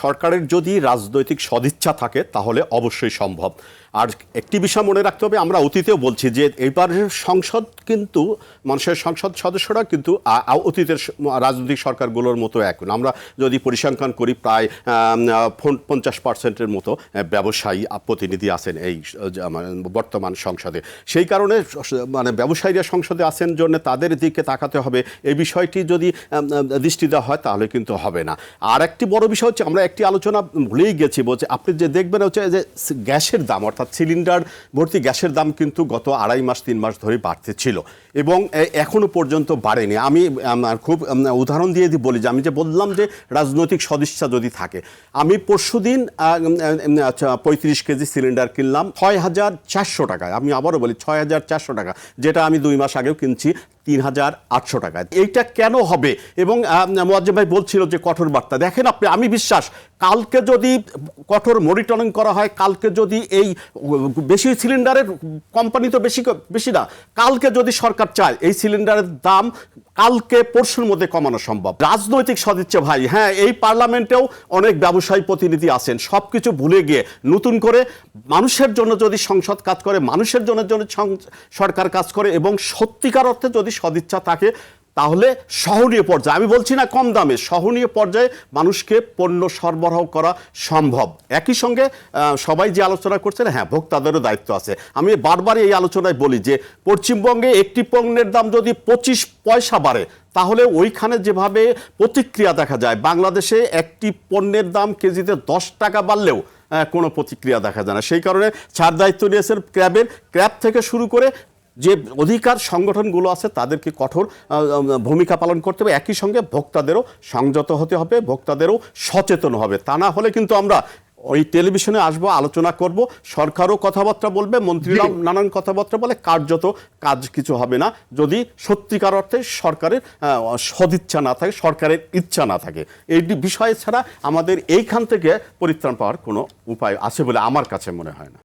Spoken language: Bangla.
সরকারের যদি রাজনৈতিক সদিচ্ছা থাকে তাহলে অবশ্যই সম্ভব। আর একটি বিষয় মনে রাখতে হবে, আমরা অতীতেও বলছি যে এইবারের সংসদ কিন্তু মানুষের সংসদ সদস্যরা কিন্তু অতীতের রাজনৈতিক সরকারগুলোর মতো এখন আমরা যদি পরিসংখ্যান করি প্রায় 50% মতো ব্যবসায়ী প্রতিনিধি আছেন এই বর্তমান সংসদে। সেই কারণে মানে ব্যবসায়ীরা সংসদে আছেন জন্য তাদের দিকে তাকাতে হবে। এই বিষয়টি যদি দৃষ্টি দেওয়া হয় তাহলে কিন্তু হবে না। আর একটি বড় বিষয় হচ্ছে, আমরা একটি আলোচনা ভুলেই গেছি, বলছে আপনি যে দেখবেন হচ্ছে যে গ্যাসের দাম, অর্থাৎ সিলিন্ডার ভর্তি গ্যাসের দাম কিন্তু গত 2.5 মাস 3 মাস ধরে বাড়তে ছিল এবং এখনো পর্যন্ত বাড়েনি। আমি খুব উদাহরণ দিয়ে বলি যে আমি যে বললাম যে রাজনৈতিক সদিচ্ছা যদি থাকে, আমি পরশুদিন 35 কেজি সিলিন্ডার কিনলাম 6,400 টাকায়। আমি আবারও বলি 6,400 টাকা, যেটা আমি 2 মাস আগেও কিনছি 3,800 টাকায়। এইটা কেন হবে? এবং মোয়াজ্জেম ভাই বলছিল যে কঠোর বার্তা, দেখেন আপনি, আমি বিশ্বাস কালকে যদি কঠোর মনিটরিং করা হয়, কালকে যদি এই বেশি সিলিন্ডারের কোম্পানি তো বেশি না, কালকে যদি সরকার চায় এই সিলিন্ডারের দাম কালকে পরশুর মধ্যে কমানো সম্ভব। রাজনৈতিক সদিচ্ছা ভাই, হ্যাঁ, এই পার্লামেন্টেও অনেক ব্যবসায়ী প্রতিনিধি আছেন, সব কিছু ভুলে গিয়ে নতুন করে মানুষের জন্য যদি সংসদ কাজ করে, মানুষের জন্য সরকার কাজ করে এবং সত্যিকার অর্থে যদি সদিচ্ছা থাকে, তাহলে সহনীয় পর্যায়ে, আমি বলছি না কম দামে, সহনীয় পর্যায়ে মানুষকে পণ্য সরবরাহ করা সম্ভব। একই সঙ্গে সবাই যে আলোচনা করছেন, হ্যাঁ, ভোক্তাদেরও দায়িত্ব আছে। আমি বারবার এই আলোচনায় বলি যে পশ্চিমবঙ্গে একটি পণ্যের দাম যদি 25 পয়সা বাড়ে, তাহলে ওইখানে যেভাবে প্রতিক্রিয়া দেখা যায়, বাংলাদেশে একটি পণ্যের দাম কেজিতে 10 টাকা বাড়লেও কোনো প্রতিক্রিয়া দেখা যায় না। সেই কারণে ছাড় দায়িত্ব নিয়েছেন ক্র্যাব থেকে শুরু করে যে অধিকার সংগঠনগুলো আছে তাদেরকে কঠোর ভূমিকা পালন করতে হবে। একই সঙ্গে ভোক্তাদেরও সংযত হতে হবে, ভোক্তাদেরও সচেতন হবে। তা না হলে কিন্তু আমরা ওই টেলিভিশনে আসবো, আলোচনা করব, সরকারও কথাবার্তা বলবে, মন্ত্রীরাও নানান কথাবার্তা বলে, কার্যত কাজ কিছু হবে না যদি সত্যিকার অর্থে সরকারের সদিচ্ছা না থাকে, সরকারের ইচ্ছা না থাকে। এই বিষয় ছাড়া আমাদের এইখান থেকে পরিত্রাণ পাওয়ার কোনো উপায় আছে বলে আমার কাছে মনে হয় না।